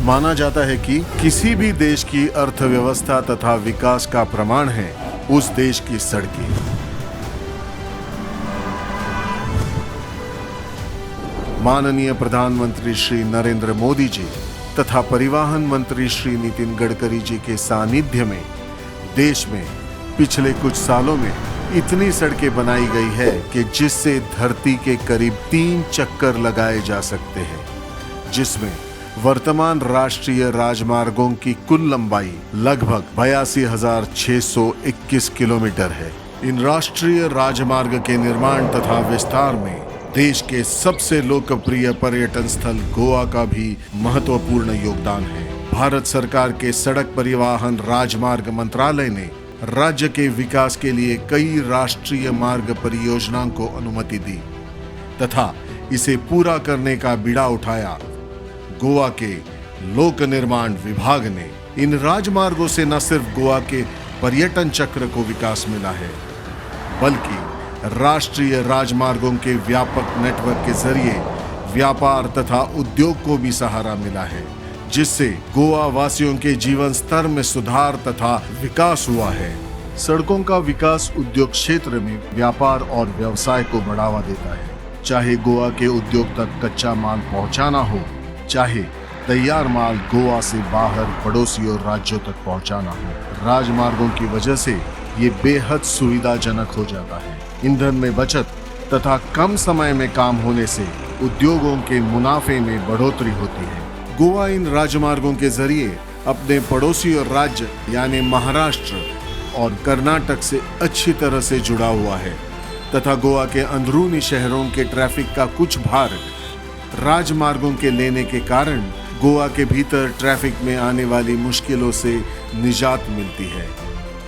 माना जाता है कि किसी भी देश की अर्थव्यवस्था तथा विकास का प्रमाण है उस देश की सड़कें। माननीय प्रधानमंत्री श्री नरेंद्र मोदी जी तथा परिवहन मंत्री श्री नितिन गडकरी जी के सानिध्य में देश में पिछले कुछ सालों में इतनी सड़कें बनाई गई है कि जिससे धरती के करीब 3 चक्कर लगाए जा सकते हैं, जिसमें वर्तमान राष्ट्रीय राजमार्गों की कुल लंबाई लगभग 82,621 किलोमीटर है। इन राष्ट्रीय राजमार्ग के निर्माण तथा विस्तार में देश के सबसे लोकप्रिय पर्यटन स्थल गोवा का भी महत्वपूर्ण योगदान है। भारत सरकार के सड़क परिवहन राजमार्ग मंत्रालय ने राज्य के विकास के लिए कई राष्ट्रीय मार्ग परियोजनाओं को अनुमति दी तथा इसे पूरा करने का बीड़ा उठाया। गोवा के लोक निर्माण विभाग ने इन राजमार्गों से न सिर्फ गोवा के पर्यटन चक्र को विकास मिला है, बल्कि राष्ट्रीय राजमार्गों के व्यापक नेटवर्क के जरिए व्यापार तथा उद्योग को भी सहारा मिला है, जिससे गोवा वासियों के जीवन स्तर में सुधार तथा विकास हुआ है। सड़कों का विकास उद्योग क्षेत्र में व्यापार और व्यवसाय को बढ़ावा देता है, चाहे गोवा के उद्योग तक कच्चा माल पहुंचाना हो, चाहे तैयार माल गोवा से बाहर पड़ोसी और राज्यों तक पहुंचाना हो। राजमार्गों की वजह से ये बेहद सुविधाजनक हो जाता है। ईंधन में बचत तथा कम समय में काम होने से उद्योगों के मुनाफे में बढ़ोतरी होती है। गोवा इन राजमार्गों के जरिए अपने पड़ोसी और राज्य यानी महाराष्ट्र और कर्नाटक से अच्छी तरह से जुड़ा हुआ है तथा गोवा के अंदरूनी शहरों के ट्रैफिक का कुछ भार राजमार्गों के लेने के कारण गोवा के भीतर ट्रैफिक में आने वाली मुश्किलों से निजात मिलती है।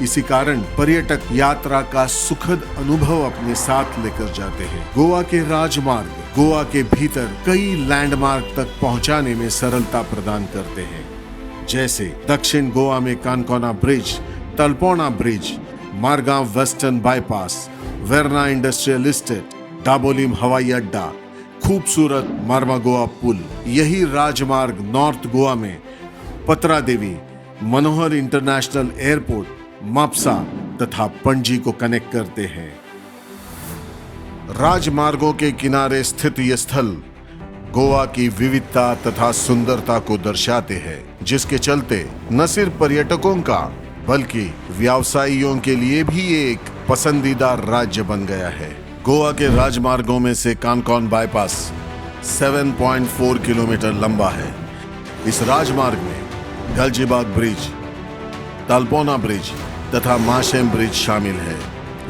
इसी कारण पर्यटक यात्रा का सुखद अनुभव अपने साथ लेकर जाते हैं। गोवा के राजमार्ग गोवा के भीतर कई लैंडमार्क तक पहुंचाने में सरलता प्रदान करते हैं, जैसे दक्षिण गोवा में Canacona bridge, Talpona bridge, Margao western bypass, Verna industrial estate, Dabolim हवाई अड्डा, खूबसूरत मार्मागोआ पुल। यही राजमार्ग नॉर्थ गोवा में पत्रा देवी, मनोहर इंटरनेशनल एयरपोर्ट, माप्सा तथा पणजी को कनेक्ट करते हैं। राजमार्गों के किनारे स्थित ये स्थल गोवा की विविधता तथा सुंदरता को दर्शाते हैं, जिसके चलते न सिर्फ पर्यटकों का बल्कि व्यवसायियों के लिए भी एक पसंदीदा राज्य बन गया है। गोवा के राजमार्गों में से कानकोन बाईपास 7.4 किलोमीटर लंबा है। इस राजमार्ग में गलजीबाग ब्रिज, तलपोना ब्रिज तथा माशेम ब्रिज शामिल है,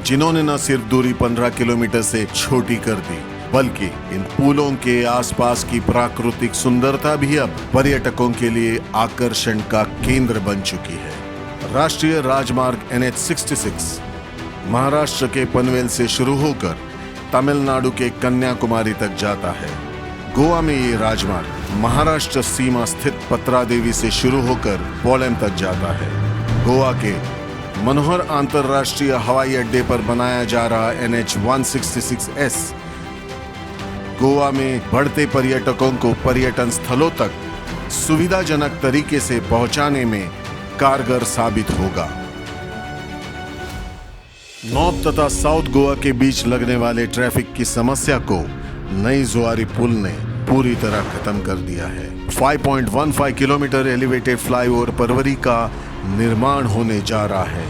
जिन्होंने न सिर्फ दूरी 15 किलोमीटर से छोटी कर दी, बल्कि इन पुलों के आसपास की प्राकृतिक सुंदरता भी अब पर्यटकों के लिए आकर्षण का केंद्र बन चुकी है। राष्ट्रीय राजमार्ग NH66 महाराष्ट्र के पनवेल से शुरू होकर तमिलनाडु के कन्याकुमारी तक जाता है। गोवा में ये राजमार्ग महाराष्ट्र सीमा स्थित पत्रा देवी से शुरू होकर पोलेम तक जाता है। गोवा के मनोहर अंतरराष्ट्रीय हवाई अड्डे पर बनाया जा रहा NH166S गोवा में बढ़ते पर्यटकों को पर्यटन स्थलों तक सुविधाजनक तरीके से पहुंचाने में कारगर साबित होगा। नॉर्थ तथा साउथ गोवा के बीच लगने वाले ट्रैफिक की समस्या को नई जुआरी पुल ने पूरी तरह खत्म कर दिया है। 5.15 किलोमीटर एलिवेटेड फ्लाईओवर परवरी का निर्माण होने जा रहा है,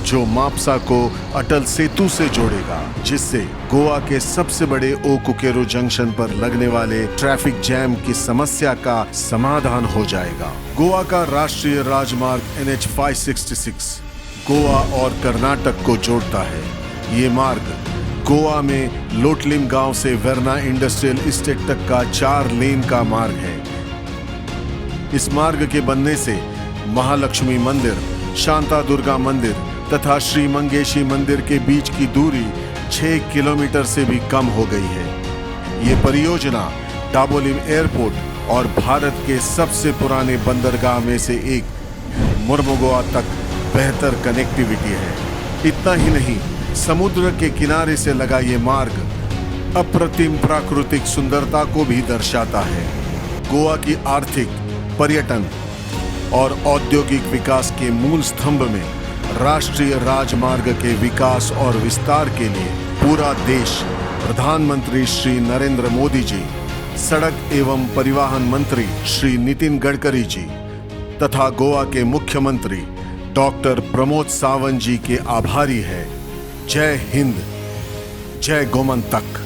जो माप्सा को अटल सेतु से जोड़ेगा, जिससे गोवा के सबसे बड़े ओकुकेरो जंक्शन पर लगने वाले ट्रैफिक जैम की समस्या का समाधान हो जाएगा। गोवा का राष्ट्रीय राजमार्ग NH566 गोवा और कर्नाटक को जोड़ता है। ये मार्ग गोवा में लोटलिम गांव से वेरना इंडस्ट्रियल एस्टेट तक का 4 लेन का मार्ग है। इस मार्ग के बनने से महालक्ष्मी मंदिर, शांता दुर्गा मंदिर तथा श्री मंगेशी मंदिर के बीच की दूरी 6 किलोमीटर से भी कम हो गई है। ये परियोजना डाबोलिम एयरपोर्ट और भारत के सबसे पुराने बंदरगाह में से एक मुर्मुगोआ तक बेहतर कनेक्टिविटी है। इतना ही नहीं, समुद्र के किनारे से लगा ये मार्ग अप्रतिम प्राकृतिक सुंदरता को भी दर्शाता है। गोवा की आर्थिक पर्यटन और औद्योगिक विकास के मूल स्तंभ में राष्ट्रीय राजमार्ग के विकास और विस्तार के लिए पूरा देश प्रधानमंत्री श्री नरेंद्र मोदी जी, सड़क एवं परिवहन मंत्री श्री नितिन गडकरी जी तथा गोवा के मुख्यमंत्री डॉक्टर प्रमोद सावंत जी के आभारी है। जय हिंद, जय गोमंतक।